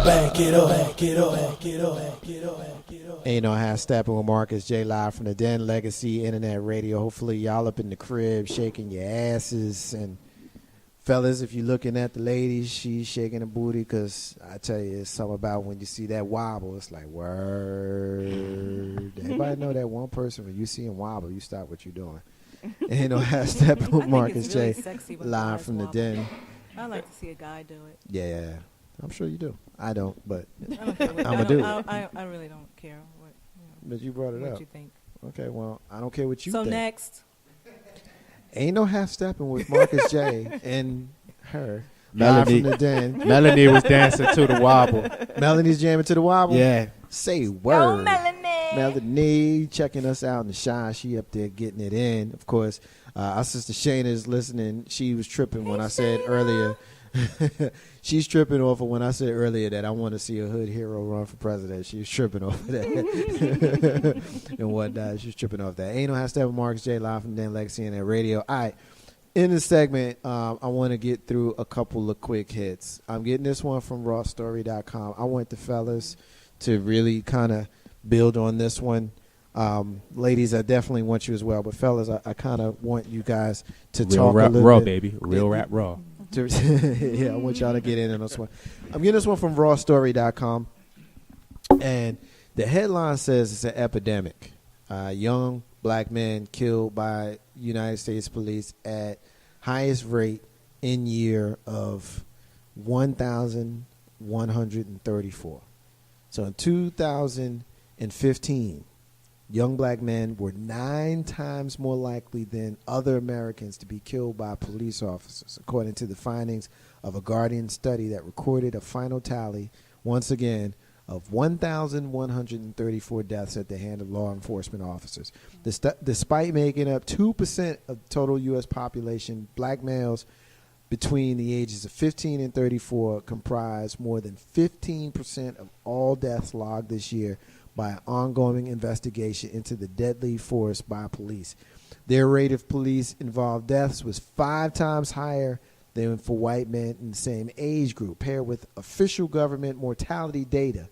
Back it up, back it up, back it up, back it up, back it up. Ain't no half stepping with Marcus J live from the Den Legacy Internet Radio. Hopefully y'all up in the crib shaking your asses. And fellas, if you're looking at the ladies, she's shaking her booty, because I tell you, it's something about when you see that wobble, it's like, word. Everybody know that one person, when you see him wobble, you stop what you're doing. Ain't no half stepping with Marcus really J live from the wobble. Den. I like to see a guy do it. Yeah, I'm sure you do. I don't, but I don't care what, I'm a dude. I really don't care what, But you brought it what up. you think. Okay, well, I don't care what you so think. Next. Ain't no half stepping with Marcus J and her. Melody. Live from the Den. Melanie was dancing to the wobble. Melanie's jamming to the wobble? Yeah. Say word. Oh, Melanie. Melanie checking us out in the shine. She up there getting it in. Of course, our sister Shayna is listening. She was tripping when I said earlier. She's tripping off of when I said earlier that I want to see a hood hero run for president. She was tripping off of that and whatnot. She was tripping off that. Ain't no half step with Marcus J live from Dan Legacy and that radio. All right. In this segment, I want to get through a couple of quick hits. I'm getting this one from rawstory.com. I want the fellas to really kind of build on this one. Ladies, I definitely want you as well. But fellas, I kind of want you guys to Real talk rap a little raw, bit. baby. Real rap raw. Yeah, I want y'all to get in on this one. I'm getting this one from rawstory.com. And the headline says it's an epidemic. Young black men killed by United States police at highest rate in year of 1,134. So in 2015, young black men were 9 times more likely than other Americans to be killed by police officers, according to the findings of a Guardian study that recorded a final tally, once again, of 1,134 deaths at the hand of law enforcement officers. Despite making up 2% of the total U.S. population, black males between the ages of 15 and 34 comprise more than 15% of all deaths logged this year by an ongoing investigation into the deadly force by police. Their rate of police-involved deaths was 5 times higher than for white men in the same age group. Paired with official government mortality data,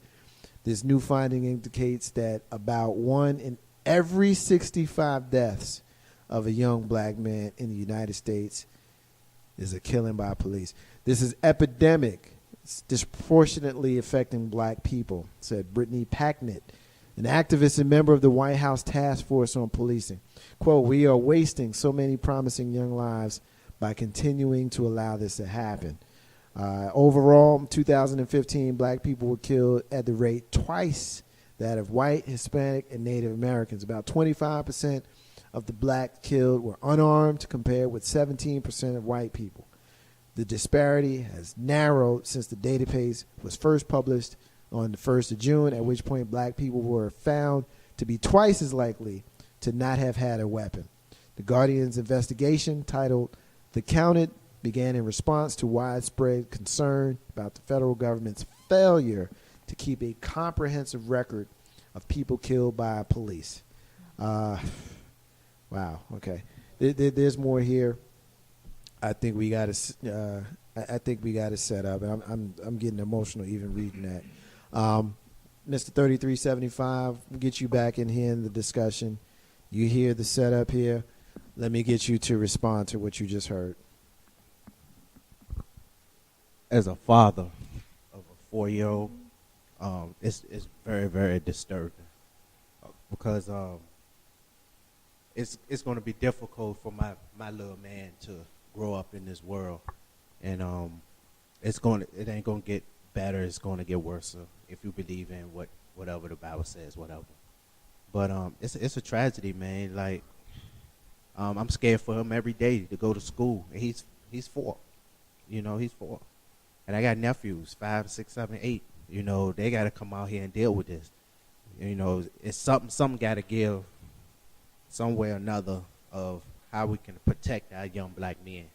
this new finding indicates that about 1 in every 65 deaths of a young black man in the United States is a killing by police. This is epidemic. It's disproportionately affecting black people, said Brittany Packnett, an activist and member of the White House Task Force on Policing. Quote, "We are wasting so many promising young lives by continuing to allow this to happen." Overall, in 2015, black people were killed at the rate twice that of white, Hispanic, and Native Americans. About 25% of the black killed were unarmed, compared with 17% of white people. The disparity has narrowed since the database was first published on the 1st of June, at which point black people were found to be twice as likely to not have had a weapon. The Guardian's investigation, titled "The Counted," began in response to widespread concern about the federal government's failure to keep a comprehensive record of people killed by police. Wow. Okay. There's more here. I think we got to. I think we got to set up, and I'm getting emotional even reading that. Mr. 3375, we'll get you back in here in the discussion. You hear the setup here. Let me get you to respond to what you just heard. As a father of a 4-year-old, it's very, very disturbing because it's going to be difficult for my little man to grow up in this world, and it ain't going to get better. It's going to get worse if you believe in whatever the Bible says, whatever. But it's a tragedy, man. Like I'm scared for him every day to go to school. And he's 4, he's 4. And I got nephews, 5, 6, 7, 8. They got to come out here and deal with this. It's something got to give some way or another of how we can protect our young black men.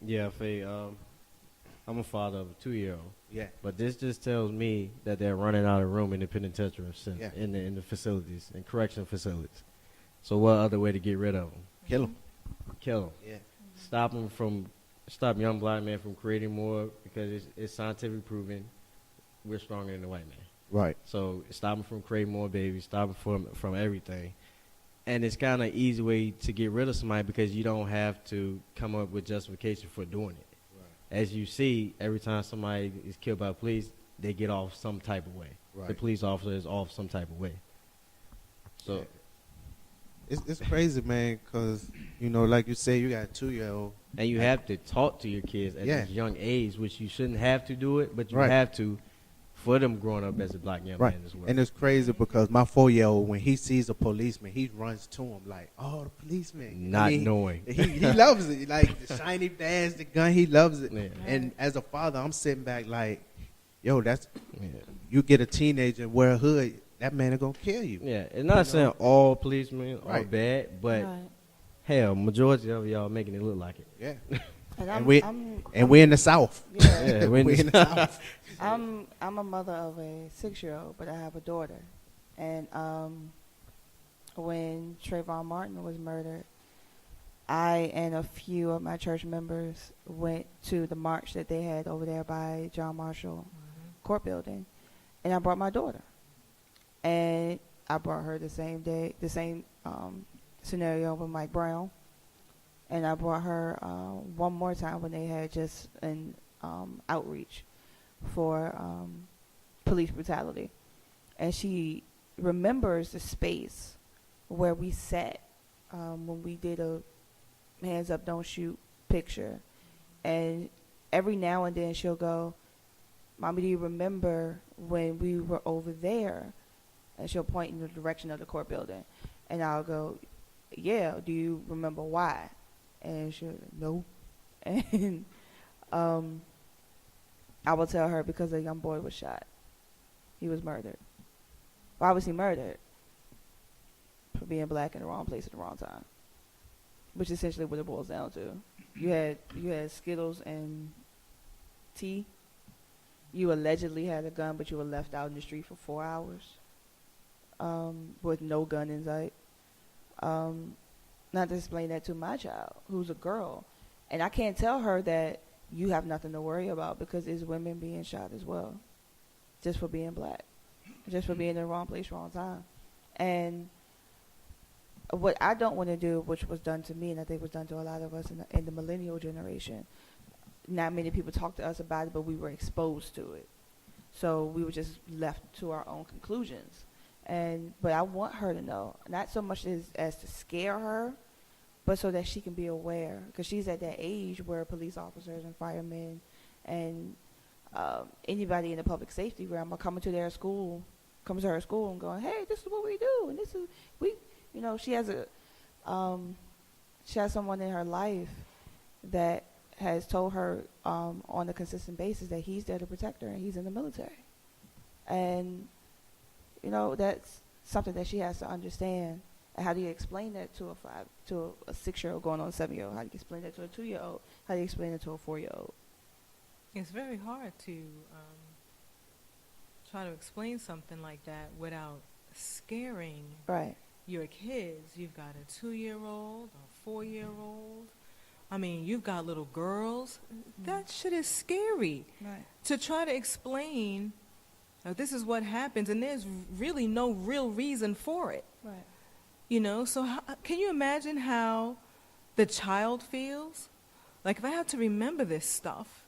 Yeah, Faye, I'm a father of a 2-year-old. Yeah. But this just tells me that they're running out of room in the penitentiary Yeah. in the facilities, in correction facilities. So what other way to get rid of them? Kill them. Kill them. Yeah. Stop young black men from creating more, because it's scientifically proven we're stronger than the white man. Right. So stop them from creating more babies, stop them from everything. And it's kind of easy way to get rid of somebody because you don't have to come up with justification for doing it. Right. As you see, every time somebody is killed by police, they get off some type of way. Right. The police officer is off some type of way. So it's crazy, man, because, you know, like you say, you got a 2-year-old. And you have to talk to your kids at this young age, which you shouldn't have to do it, but you have to for them growing up as a black young man as well. And it's crazy because my 4-year-old, when he sees a policeman, he runs to him like, oh, the policeman. Not knowing. He loves it. Like the shiny badge, the gun, he loves it. Yeah. And as a father, I'm sitting back like, yo, that's, you get a teenager and wear a hood, that man is going to kill you. Yeah, it's not saying all policemen are bad, but hell, majority of y'all making it look like it. Yeah. And we're in the South. Yeah. We're in the South. I'm a mother of a 6-year-old, but I have a daughter. And when Trayvon Martin was murdered, I and a few of my church members went to the march that they had over there by John Marshall Court Building, and I brought my daughter. And I brought her the same day, the same scenario with Mike Brown. And I brought her one more time when they had just an outreach for police brutality. And she remembers the space where we sat when we did a hands up, don't shoot picture. And every now and then she'll go, Mommy, do you remember when we were over there? And she'll point in the direction of the court building. And I'll go, yeah, do you remember why? And she'll no. And I will tell her because a young boy was shot. He was murdered. Why was he murdered? For being black in the wrong place at the wrong time. Which is essentially what it boils down to. You had Skittles and tea. You allegedly had a gun, but you were left out in the street for 4 hours with no gun in sight. Not to explain that to my child, who's a girl. And I can't tell her that you have nothing to worry about because there's women being shot as well. Just for being black. Just for being in the wrong place, wrong time. And what I don't want to do, which was done to me, and I think was done to a lot of us in the millennial generation, not many people talked to us about it, but we were exposed to it. So we were just left to our own conclusions. But I want her to know, not so much as to scare her, but so that she can be aware, because she's at that age where police officers and firemen and anybody in the public safety realm are coming to her school and going, hey, this is what we do, and this is she has someone in her life that has told her on a consistent basis that he's there to protect her and he's in the military. And that's something that she has to understand. And how do you explain that to a 6-year-old going on a 7-year-old? How do you explain that to a 2-year-old? How do you explain it to a 4-year-old? It's very hard to try to explain something like that without scaring your kids. You've got a 2-year-old, a 4-year-old. I mean, you've got little girls. That shit is scary. Right. To try to explain, this is what happens, and there's really no real reason for it. Right. So can you imagine how the child feels? Like, if I have to remember this stuff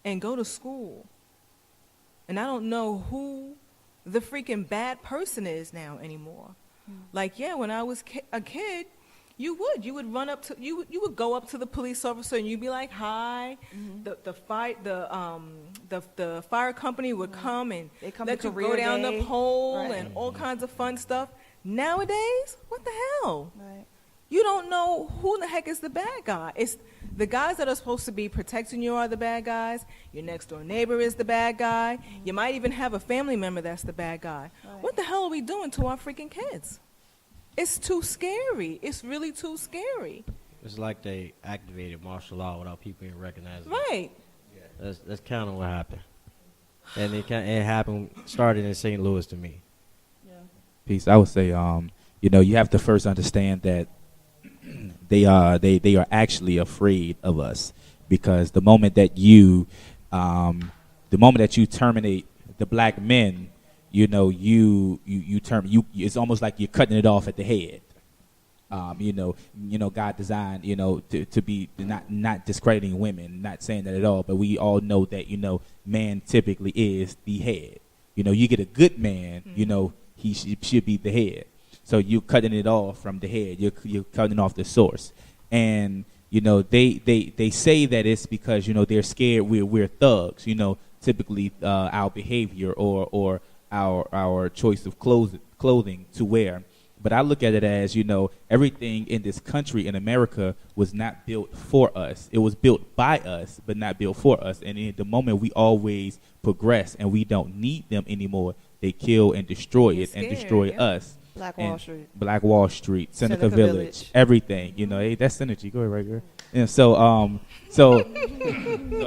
and go to school, and I don't know who the freaking bad person is now anymore. Like, when I was a kid, you would run up to, you would go up to the police officer and you'd be like, hi. The fire company would come and let you go down the pole and all kinds of fun stuff. Nowadays, what the hell? Right. You don't know who the heck is the bad guy. It's the guys that are supposed to be protecting you are the bad guys. Your next door neighbor is the bad guy. You might even have a family member that's the bad guy. Right. What the hell are we doing to our freaking kids? It's too scary. It's really too scary. It's like they activated martial law without people even recognizing it. Right. Yeah. That's kind of what happened. And it happened, started in St. Louis to me. Yeah. Peace. I would say, you have to first understand that they are actually afraid of us, because the moment that you terminate the black men, you know, you it's almost like you're cutting it off at the head. You know, God designed, you know, to be not discrediting women, not saying that at all, but we all know that, you know, man typically is the head. You know, you get a good man, you know, he should be the head. So you're cutting it off from the head. You're cutting off the source. And, you know, they say that it's because, you know, they're scared we're thugs, you know, typically our behavior or our choice of clothing to wear. But I look at it as, you know, everything in this country, in America, was not built for us. It was built by us, but not built for us. And in the moment we always progress and we don't need them anymore, they kill and destroy it and destroy us. Black Wall Street. Black Wall Street, Seneca Village, everything. You know, hey, that's synergy. Go ahead, right, girl. And so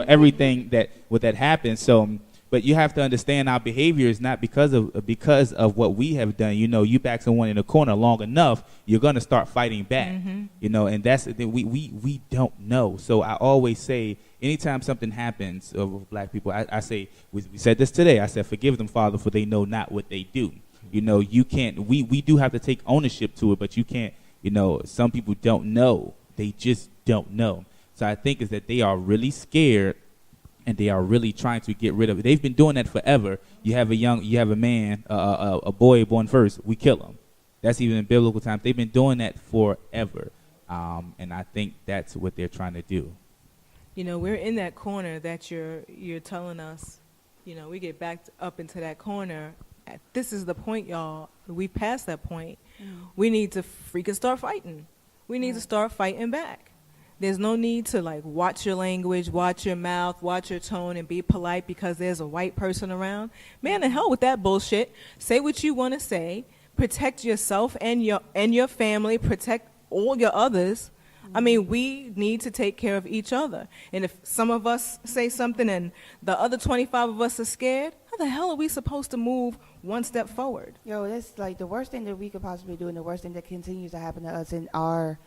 everything that happens. So, but you have to understand our behavior is not because of what we have done. You know, you back someone in a corner long enough, you're gonna start fighting back. You know, and that's we don't know. So I always say, anytime something happens with black people, I say we said this today. I said, forgive them, Father, for they know not what they do. You know, you can't. We do have to take ownership to it, but you can't. You know, some people don't know. They just don't know. So I think is that they are really scared, and they are really trying to get rid of it. They've been doing that forever. You have a man, a boy born first, we kill him. That's even in biblical times. They've been doing that forever, and I think that's what they're trying to do. You know, we're in that corner that you're telling us. You know, we get backed up into that corner. This is the point, y'all. We passed that point. We need to freaking start fighting. We need to start fighting back. There's no need to, like, watch your language, watch your mouth, watch your tone, and be polite because there's a white person around. Man, the hell with that bullshit. Say what you want to say. Protect yourself and your family. Protect all your others. I mean, we need to take care of each other. And if some of us say something and the other 25 of us are scared, how the hell are we supposed to move one step forward? Yo, that's like the worst thing that we could possibly do, and the worst thing that continues to happen to us in our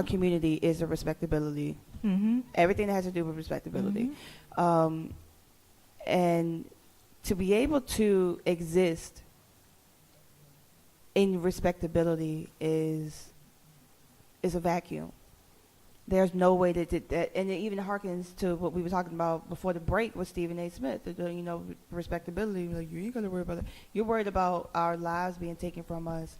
community is the respectability. Everything that has to do with respectability. And to be able to exist in respectability is a vacuum. There's no way that and it even harkens to what we were talking about before the break with Stephen A. Smith. You know, respectability. Like, you ain't gonna worry about that. You're worried about our lives being taken from us,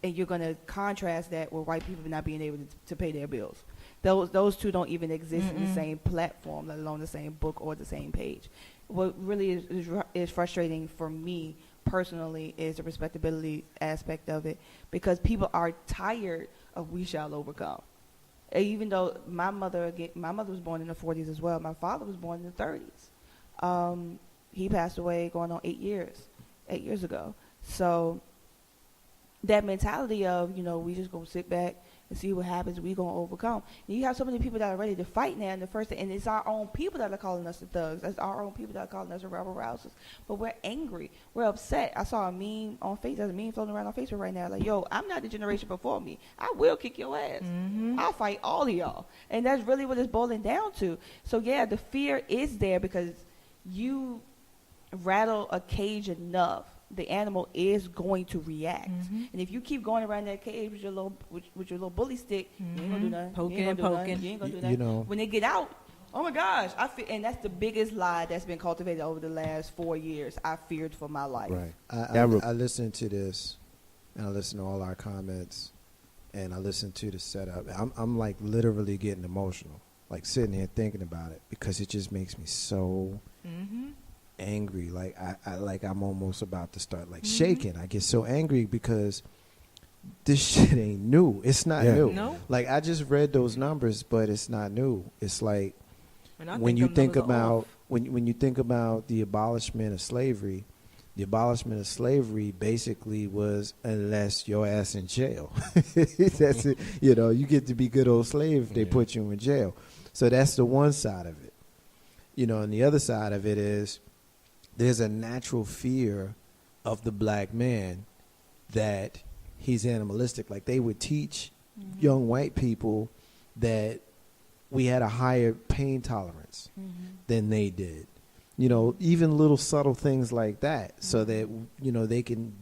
and you're gonna contrast that with white people not being able to pay their bills. Those two don't even exist in the same platform, let alone the same book or the same page. What really is frustrating for me personally is the respectability aspect of it, because people are tired of "we shall overcome." Even though my mother was born in the 40s as well. My father was born in the 30s. He passed away going on 8 years ago. So that mentality of, you know, we just gonna sit back and see what happens, we gonna overcome. And you have so many people that are ready to fight now in the first, and it's our own people that are calling us the thugs. It's our own people that are calling us the rebel rousers. But we're angry, we're upset. I saw a meme on Facebook. There's a meme floating around on Facebook right now, like, yo, I'm not the generation before me. I will kick your ass. I'll fight all of y'all. And that's really what it's boiling down to. So yeah, the fear is there because you rattle a cage enough, the animal is going to react. And if you keep going around that cage with your little bully stick, you ain't gonna do nothing. Poking. You ain't gonna do nothing. You know, when they get out, oh my gosh, and that's the biggest lie that's been cultivated over the last 4 years. I feared for my life. right. I listened to this, and I listened to all our comments, and I listened to the setup. I'm like literally getting emotional, like sitting here thinking about it, because it just makes me so angry. Like I'm almost about to start like shaking. I get so angry because this shit ain't new. It's not new. No. Like, I just read those numbers, but it's not new. It's like when you them think numbers are about off. when you think about the abolishment of slavery. The abolishment of slavery basically was, unless your ass in jail. That's it. You know, you get to be good old slave if they put you in jail. So that's the one side of it. You know, and the other side of it is there's a natural fear of the black man that he's animalistic. Like, they would teach young white people that we had a higher pain tolerance than they did. even little subtle things like that, so that, they can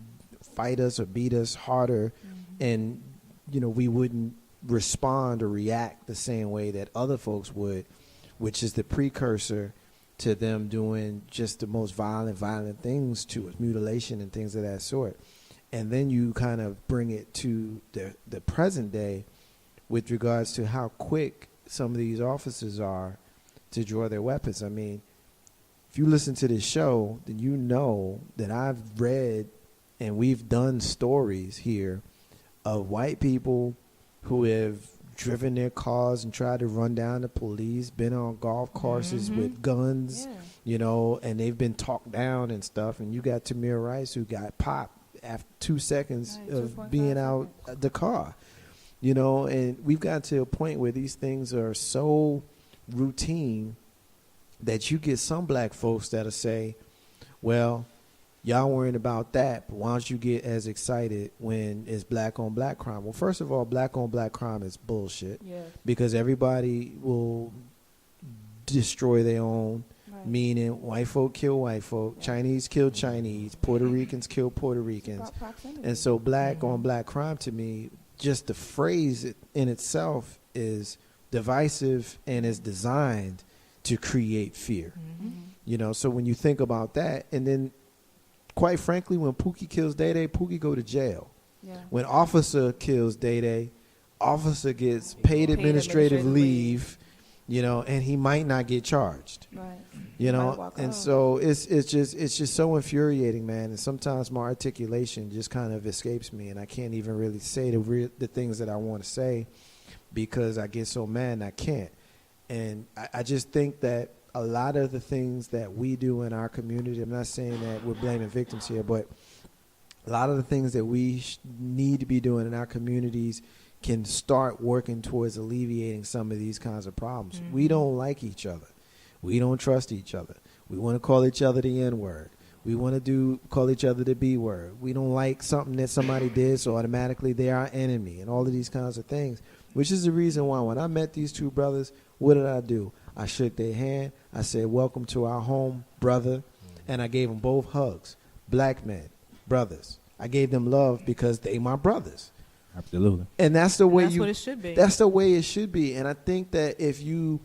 fight us or beat us harder, and, we wouldn't respond or react the same way that other folks would, which is the precursor to them doing just the most violent things to us, mutilation and things of that sort. And then you kind of bring it to the present day with regards to how quick some of these officers are to draw their weapons. I mean, if you listen to this show, then you know that I've read and we've done stories here of white people who have driven their cars and tried to run down the police, been on golf courses with guns, and they've been talked down and stuff. And you got Tamir Rice, who got popped after 2 seconds of being out the car, and we've got to a point where these things are so routine that you get some black folks that'll say, well, y'all worrying about that, but why don't you get as excited when it's black on black crime? Well, first of all, black on black crime is bullshit, because everybody will destroy their own, meaning white folk kill white folk, Chinese kill Chinese, Puerto Ricans kill Puerto Ricans. And so black on black crime, to me, just the phrase in itself is divisive and is designed to create fear. So when you think about that, and then quite frankly, when Pookie kills Day-Day, Pookie go to jail. When Officer kills Day-Day, Officer gets paid administrative leave, and he might not get charged. And so it's just so infuriating, man. And sometimes my articulation just kind of escapes me, and I can't even really say the things that I want to say because I get so mad and I can't. And I just think that a lot of the things that we do in our community, I'm not saying that we're blaming victims here, but a lot of the things that we need to be doing in our communities can start working towards alleviating some of these kinds of problems. We don't like each other. We don't trust each other. We want to call each other the N-word. We want to call each other the B-word. We don't like something that somebody did, so automatically they're our enemy, and all of these kinds of things, which is the reason why when I met these two brothers, what did I do? I shook their hand. I said, welcome to our home, brother. And I gave them both hugs. Black men, brothers. I gave them love because they my brothers. Absolutely. And that's the way that's what it should be. That's the way it should be. And I think that if you,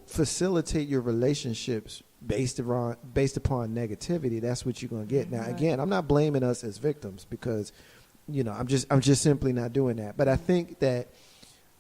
facilitate your relationships based upon negativity, that's what you're going to get. Now, again, I'm not blaming us as victims because, I'm just simply not doing that. But I think that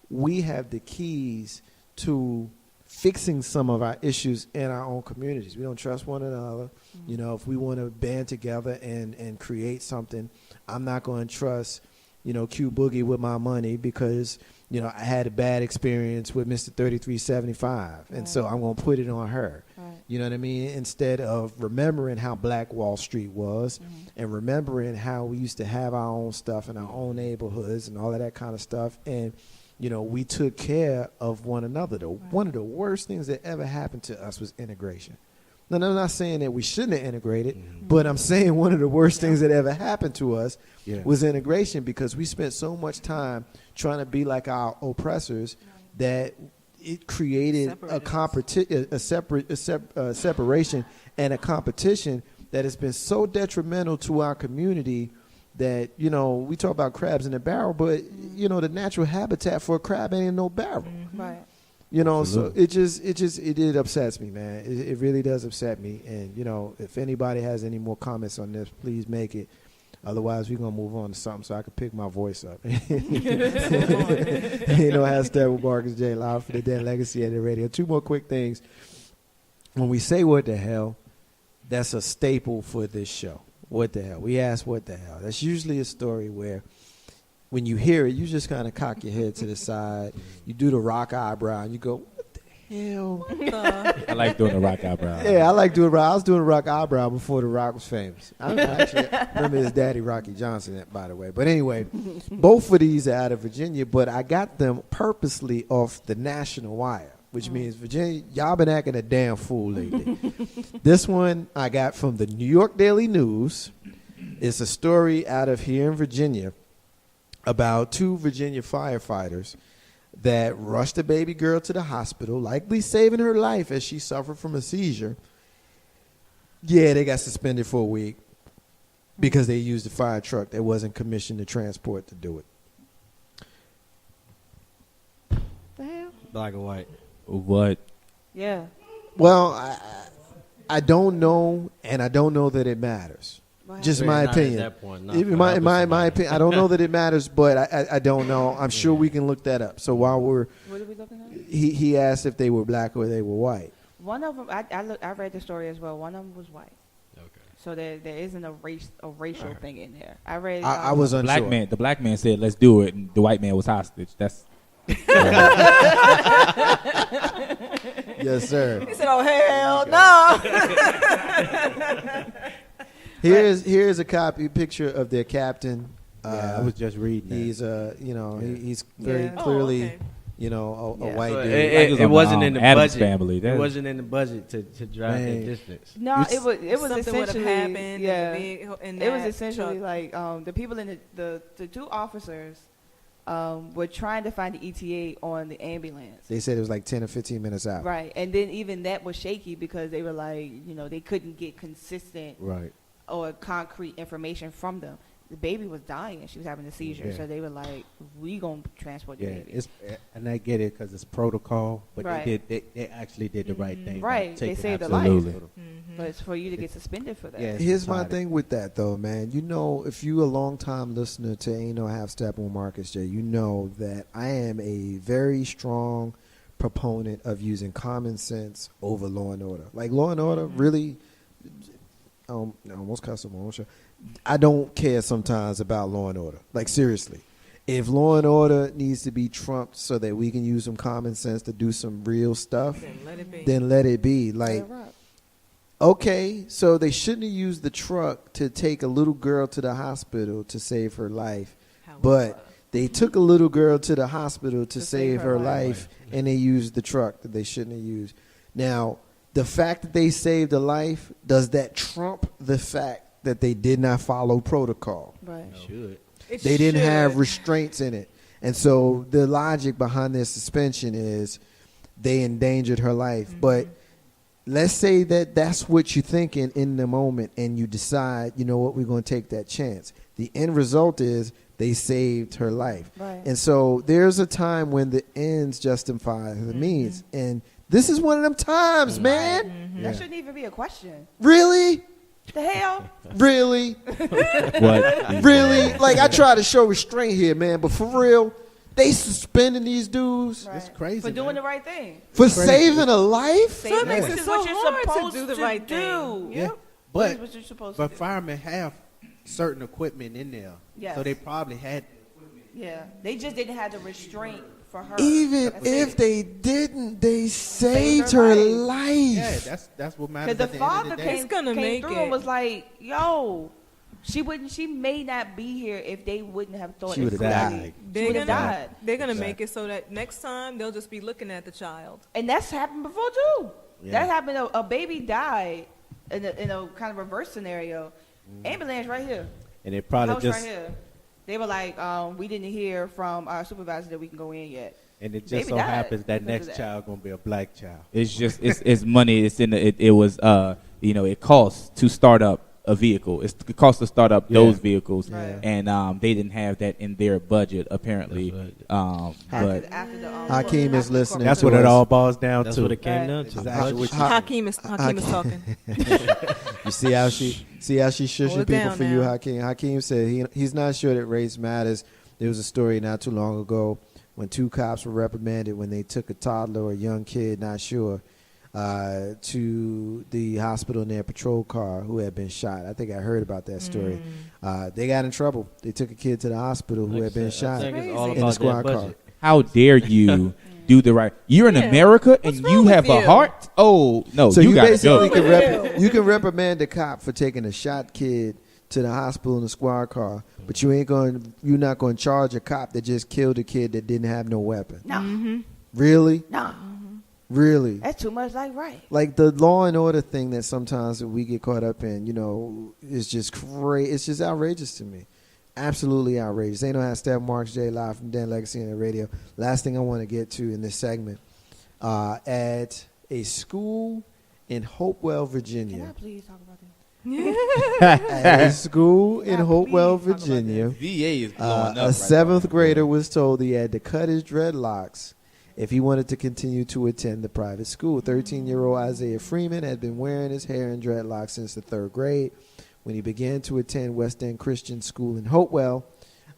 we have the keys to fixing some of our issues in our own communities. We don't trust one another. If we want to band together and create something, I'm not going to trust, Q Boogie with my money because, I had a bad experience with Mr. 3375. And so I'm going to put it on her. You know what I mean? Instead of remembering how Black Wall Street was and remembering how we used to have our own stuff in our own neighborhoods and all of that kind of stuff. And we took care of one another. One of the worst things that ever happened to us was integration. Now, I'm not saying that we shouldn't have integrated, but I'm saying one of the worst things that ever happened to us was integration, because we spent so much time trying to be like our oppressors that it created a separation and a competition that has been so detrimental to our community that, we talk about crabs in a barrel, but, the natural habitat for a crab ain't in no barrel. Right. So it upsets me, man. It really does upset me. And, if anybody has any more comments on this, please make it. Otherwise, we're going to move on to something so I can pick my voice up. Hashtag with Marcus J. Loud for the Dead Legacy at the radio. Two more quick things. When we say what the hell, that's a staple for this show. What the hell? We ask what the hell. That's usually a story where when you hear it, you just kind of cock your head to the side. You do the rock eyebrow, and you go, what the hell? I like doing the rock eyebrow. Yeah, I like doing the rock. I was doing the rock eyebrow before the Rock was famous. I actually remember his daddy, Rocky Johnson, by the way. But anyway, both of these are out of Virginia, but I got them purposely off the National Wire, which means, Virginia, y'all been acting a damn fool lately. This one I got from the New York Daily News. It's a story out of here in Virginia about two Virginia firefighters that rushed a baby girl to the hospital, likely saving her life as she suffered from a seizure, Yeah, they got suspended for a week because they used a fire truck that wasn't commissioned to transport to do it. The hell? Black and white. What? Yeah. Well, I don't know, and I don't know that it matters. What Just We're my not opinion. At that point, not In for my helping my somebody. opinion, I don't know that it matters, but I don't know. I'm sure we can look that up. So while What are we looking at? he asked if they were black or they were white. One of them, I read the story as well. One of them was white. Okay. So there isn't a racial thing in there. I read. I was unsure. The black man said, "Let's do it," and the white man was hostage. That's Yes, sir. He said, "Oh hell no!" Here's a picture of their captain. Yeah, I was just reading that. He's he's very Yeah. clearly Oh, okay. a Yeah. white So dude. it wasn't in the Addams budget. family. It That- wasn't in the budget to drive Man. that distance. No, it was Something would have essentially happened. yeah. In It was that essentially truck. like the people in the two officers were trying to find the ETA on the ambulance. They said it was like 10 or 15 minutes out. Right, and then even that was shaky because they were like, they couldn't get consistent Right. or concrete information from them. The baby was dying; she was having a seizure, Yeah. so they were like, "We gonna transport the Yeah, baby." and I get it because it's protocol, but Right. they actually did the right thing. by Right, they taking saved a out life. the Absolutely. hospital. But it's for you to get suspended for that. Yeah. Here's my Decided. thing with that, though, man. If you a long time listener to Ain't No Half Step on Marcus J, you know that I am a very strong proponent of using common sense over law and order. Like law and order, really, I almost cussed on my own show. I don't care sometimes about law and order. Like seriously, if law and order needs to be trumped so that we can use some common sense to do some real stuff, Then let it be. then let it be. Like. Yeah, right. Okay, so they shouldn't have used the truck to take a little girl to the hospital to save her life, but they took a little girl to the hospital to save her life, and they used the truck that they shouldn't have used. Now, the fact that they saved a life, does that trump the fact that they did not follow protocol? Right. Should. It They didn't have should. restraints in it. And so the logic behind their suspension is they endangered her life. But let's say that that's what you're thinking in the moment and you decide, you know what, we're going to take that chance. The end result is they saved her life. Right. And so there's a time when the ends justify the means. And this is one of them times, man. That shouldn't even be a question. Really? The hell? Really? What? Really? Like, I try to show restraint here, man, but for real, they suspending these dudes Right. It's crazy, For doing man. the right thing. for saving a life? So it makes This it is so what you're hard supposed to do the to right do. thing. Yeah, Yep. This but is what you're supposed but to do. firemen have certain equipment in there, Yes. so they probably had. Yeah. They just didn't have the restraint for her. Even That's if it. they didn't, they Saved saved her her life. Yeah, life. that's what matters. Because the at the end father of the day. It's gonna came make through it. and was like, "Yo, she may not be here if they wouldn't have thought She it would've could died. be. She would have died." They're gonna make it so that next time they'll just be looking at the child. And that's happened before too. Yeah. That happened. A baby died in a kind of reverse scenario. Ambulance right here. and they probably House just right here. They were like, we didn't hear from our supervisor that we can go in yet. and it just Baby so died happens that because of next that. child gonna be a black child. It's just it's money. It's in the it was it costs to start up a vehicle. It costs to start up those vehicles, Right. and they didn't have that in their budget apparently. That's But After the Hakeem is after the listening That's to what it us. all boils down That's to. what it came Right. down to. Exactly what Hakeem is talking. You see how she shushing Hold it people down for you, now. Hakeem. Hakeem said he's not sure that race matters. There was a story not too long ago when 2 cops were reprimanded when they took a toddler or a young kid, not sure, to the hospital in their patrol car who had been shot. I think I heard about that story. They got in trouble. They took a kid to the hospital who had been I shot think in it's all Crazy. the about squad that car. budget. how dare you do the right? You're in Yeah. America and What's you wrong have with a you? heart. Oh no, So you you gotta basically go. can you can reprimand the cop for taking a shot kid to the hospital in the squad car, but you're not going to charge a cop that just killed a kid that didn't have no weapon. No, Really? no, Really? that's too much. Like right. Like the law and order thing that sometimes we get caught up in, is just crazy. It's just outrageous to me. Absolutely outrageous. Ain't no how Steph Marks J live from Dan Legacy on the radio. Last thing I want to get to in this segment, at a school in Hopewell, Can Virginia. I please talk about this? At a school in Now, Hopewell, please talk about Virginia, VA is blowing up. a seventh grader was told he had to cut his dreadlocks if he wanted to continue to attend the private school. 13-year-old Isaiah Freeman had been wearing his hair in dreadlocks since the third grade when he began to attend West End Christian School in Hopewell,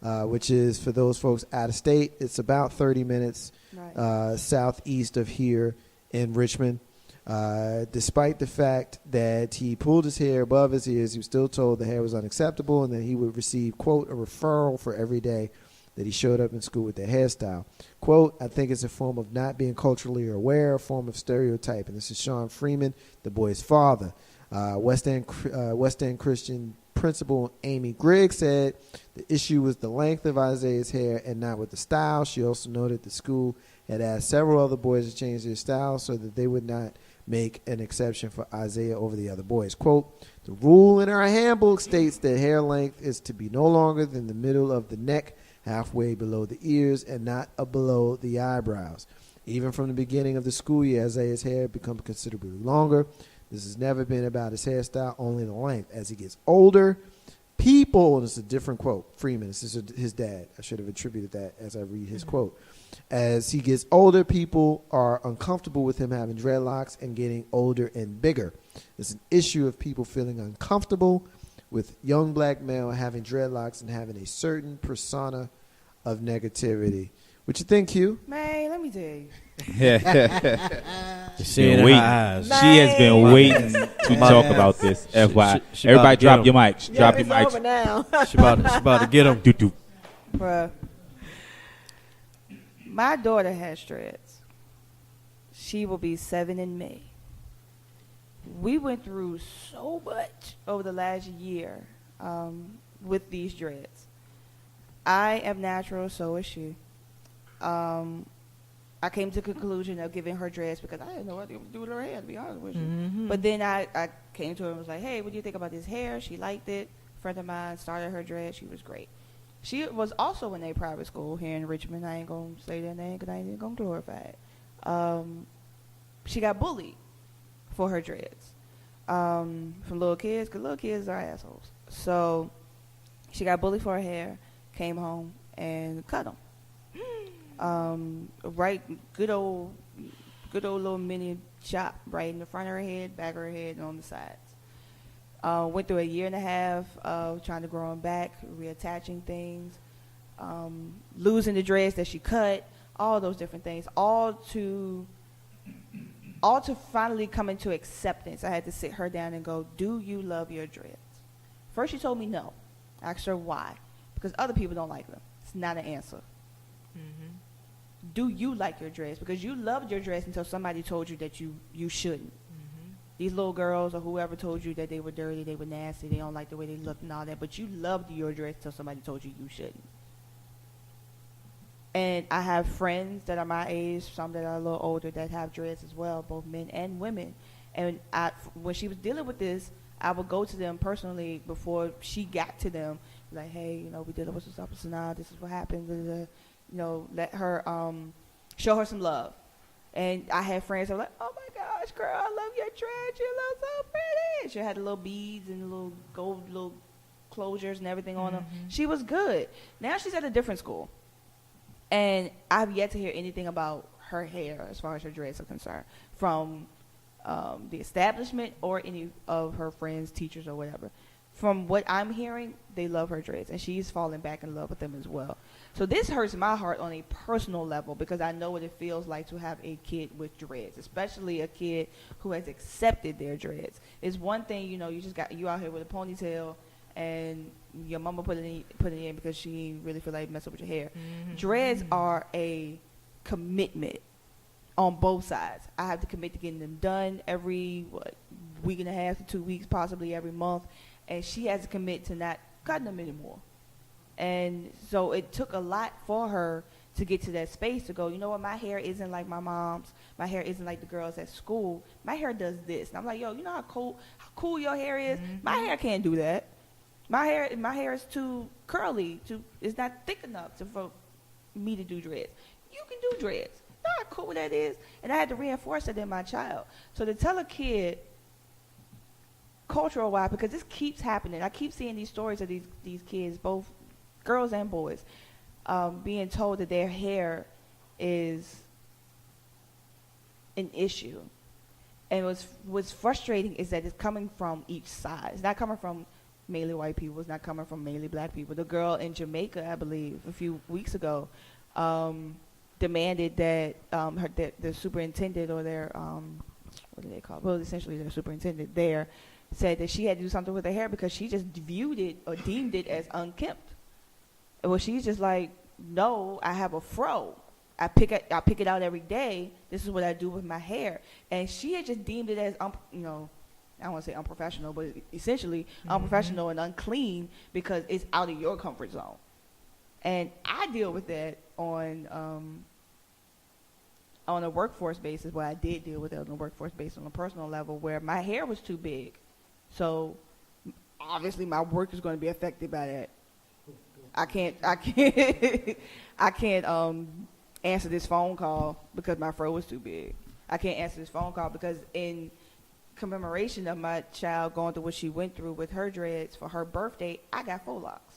which is, for those folks out of state, it's about 30 minutes Right. southeast of here in Richmond. Despite the fact that he pulled his hair above his ears, he was still told the hair was unacceptable and that he would receive, quote, a referral for every day that he showed up in school with that hairstyle. Quote, I think it's a form of not being culturally aware, a form of stereotype. And this is Sean Freeman, the boy's father. West End Christian principal Amy Griggs said the issue was the length of Isaiah's hair and not with the style. She also noted the school had asked several other boys to change their style so that they would not make an exception for Isaiah over the other boys. Quote, the rule in our handbook states that hair length is to be no longer than the middle of the neck, halfway below the ears, and not below the eyebrows. Even from the beginning of the school year, Isaiah's hair had become considerably longer. This has never been about his hairstyle, only the length. As he gets older, people, and it's a different quote, Freeman, this is his dad. I should have attributed that as I read his quote. As he gets older, people are uncomfortable with him having dreadlocks and getting older and bigger. It's an issue of people feeling uncomfortable with young black male having dreadlocks and having a certain persona of negativity. What you think, Q? Man, let me tell you. Seeing Been in waiting. her eyes. She has been Man. waiting to talk about this. FYI. she Everybody about to drop get your mics. Drop your it's mics. over now. She about to get him. Doo-doo. Bruh. My daughter has dreads. She will be 7 in May. We went through so much over the last year with these dreads. I am natural, so is she. I came to the conclusion of giving her dreads because I didn't know what to do with her hair, to be honest with you. Mm-hmm. But then I came to her and was like, hey, what do you think about this hair? She liked it. A friend of mine started her dread. She was great. She was also in a private school here in Richmond. I ain't going to say their name because I ain't going to glorify it. She got bullied for her dreads from little kids because little kids are assholes. So she got bullied for her hair, came home, and cut them. Right, good old little mini chop right in the front of her head, back of her head, and on the sides. Went through a year and a half of trying to grow them back, reattaching things, losing the dreads that she cut, all those different things, all to finally come into acceptance. I had to sit her down and go, do you love your dreads? First she told me no. I asked her why. Because other people don't like them. It's not an answer. Mm-hmm. Do you like your dreads? Because you loved your dreads until somebody told you that you shouldn't. Mm-hmm. These little girls or whoever told you that they were dirty, they were nasty, they don't like the way they looked and all that, but you loved your dreads until somebody told you you shouldn't. And I have friends that are my age, some that are a little older, that have dreads as well, both men and women. And when she was dealing with this, I would go to them personally before she got to them, like, hey, we dealing with this, so now this is what happened. Let her, show her some love. And I had friends that were like, oh my gosh, girl, I love your dreads. You look so pretty. She had the little beads and the little gold little closures and everything on them. She was good. Now she's at a different school. And I've yet to hear anything about her hair as far as her dreads are concerned from the establishment or any of her friends, teachers, or whatever. From what I'm hearing, they love her dreads, and she's falling back in love with them as well. So this hurts my heart on a personal level because I know what it feels like to have a kid with dreads, especially a kid who has accepted their dreads. It's one thing, you out here with a ponytail, and your mama put it in because she really feel like messing with your hair. Mm-hmm. Dreads are a commitment on both sides. I have to commit to getting them done every week and a half to 2 weeks, possibly every month. And she has to commit to not cutting them anymore. And so it took a lot for her to get to that space to go, you know what, my hair isn't like my mom's. My hair isn't like the girls at school. My hair does this. And I'm like, yo, you know how cool your hair is? Mm-hmm. My hair can't do that. My hair is too curly. It's not thick enough for me to do dreads. You can do dreads. know how cool that is? And I had to reinforce it in my child. So to tell a kid, cultural wise, because this keeps happening. I keep seeing these stories of these kids, both girls and boys, being told that their hair is an issue. And what's frustrating is that it's coming from each side. It's not coming from mainly white people. It's not coming from mainly black people. The girl in Jamaica, I believe, a few weeks ago, demanded that the superintendent or their what do they call it? Well, essentially their superintendent there said that she had to do something with her hair because she just viewed it or deemed it as unkempt. Well, she's just like, no, I have a fro. I pick it out every day. This is what I do with my hair. And she had just deemed it as, I don't want to say unprofessional, but essentially unprofessional and unclean because it's out of your comfort zone. And I deal with that on a workforce basis. Well, I did deal with it on a workforce basis on a personal level where my hair was too big. So obviously my work is going to be affected by that. I can't answer this phone call because my fro was too big. I can't answer this phone call because in commemoration of my child going through what she went through with her dreads for her birthday, I got faux locks.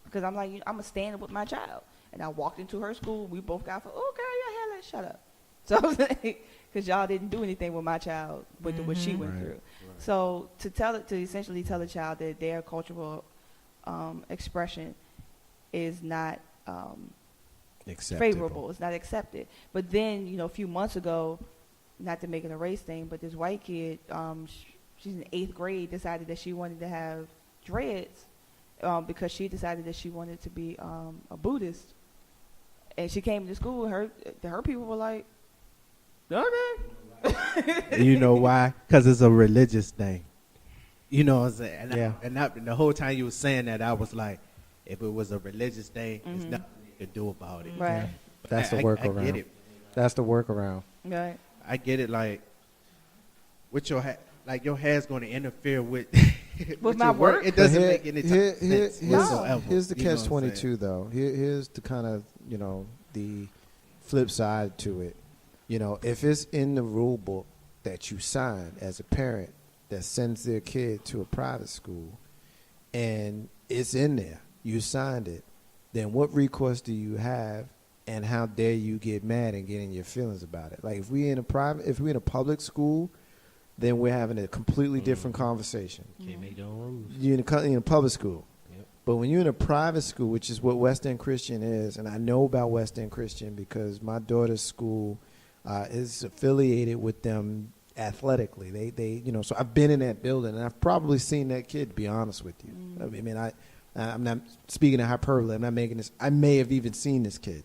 Because I'm like, I'm going to stand with my child. And I walked into her school. We both got faux. Oh, girl, your hair, let's shut up. So I was like, because y'all didn't do anything with my child with what she went through. Right. So to essentially tell a child that their cultural expression is not favorable. It's not accepted. But then, a few months ago, not to make it a race thing, but this white kid, she's in 8th grade, decided that she wanted to have dreads because she decided that she wanted to be a Buddhist. And she came to school, her people were like, okay. You know why? Because it's a religious thing. You know what I'm saying? And the whole time you were saying that, I was like, if it was a religious thing, there's nothing you could do about it. Right. That's the workaround. I get it. That's the workaround. Right. I get it. Like, with your hair, like your hair's going to interfere with with my work. It doesn't make any sense whatsoever. Here's the catch-22 though. Here's the kind of the flip side to it. If it's in the rule book that you sign as a parent that sends their kid to a private school, and it's in there, you signed it, then what recourse do you have, and how dare you get mad and get in your feelings about it? Like if we're in a public school, then we're having a completely different conversation. Can't make their own rules. You're in a public school. Yep. But when you're in a private school, which is what West End Christian is, and I know about West End Christian because my daughter's school is affiliated with them athletically. They so I've been in that building, and I've probably seen that kid, to be honest with you. I mean, I'm not speaking of hyperbole. I'm not making this. I may have even seen this kid.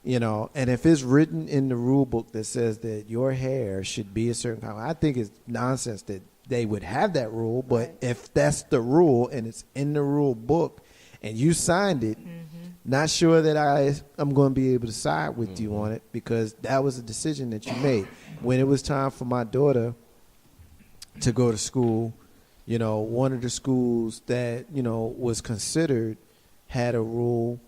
And if it's written in the rule book that says that your hair should be a certain kind, I think it's nonsense that they would have that rule. But Right. if that's the rule and it's in the rule book and you signed it, not sure that I'm going to be able to side with you on it because that was a decision that you made. When it was time for my daughter to go to school, one of the schools that, was considered had a rule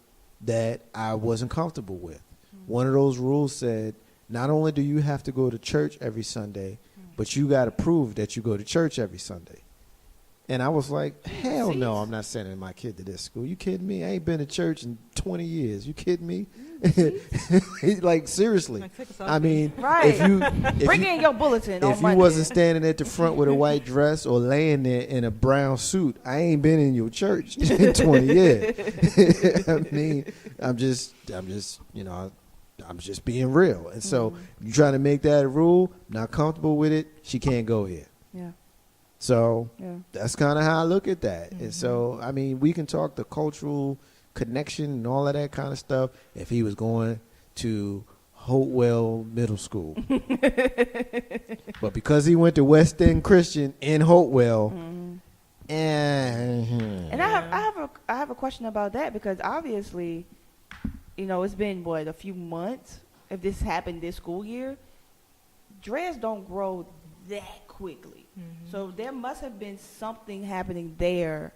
that I wasn't comfortable with. One of those rules said, not only do you have to go to church every Sunday, but you got to prove that you go to church every Sunday. And I was like, hell no, I'm not sending my kid to this school. You kidding me? I ain't been to church in 20 years. You kidding me? Like, seriously. I mean, Right. if Bring you, in your bulletin if on you Monday. wasn't standing at the front with a white dress or laying there in a brown suit, I ain't been in your church in 20 years. I mean, I'm just being real. And so you trying to make that a rule, not comfortable with it, she can't go here. Yeah. So Yeah. that's kind of how I look at that. And so, I mean, we can talk the cultural connection and all of that kind of stuff if he was going to Hopewell Middle School. But because he went to West End Christian in Hopewell, And I have a question about that because obviously, it's been a few months. If this happened this school year, dreads don't grow that quickly. So there must have been something happening there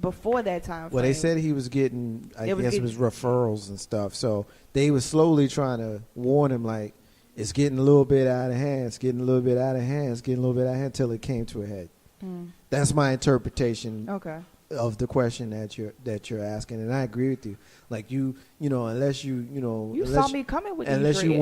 before that time frame. Well, they said he was getting, I It was guess it was referrals and stuff. So they were slowly trying to warn him, like, it's getting a little bit out of hand. It's getting a little bit out of hand. It's getting a little bit out of hand until it came to a head. That's my interpretation Okay. of the question that you're asking, and I agree with you. Like unless you You unless saw me coming with these unless you dreads.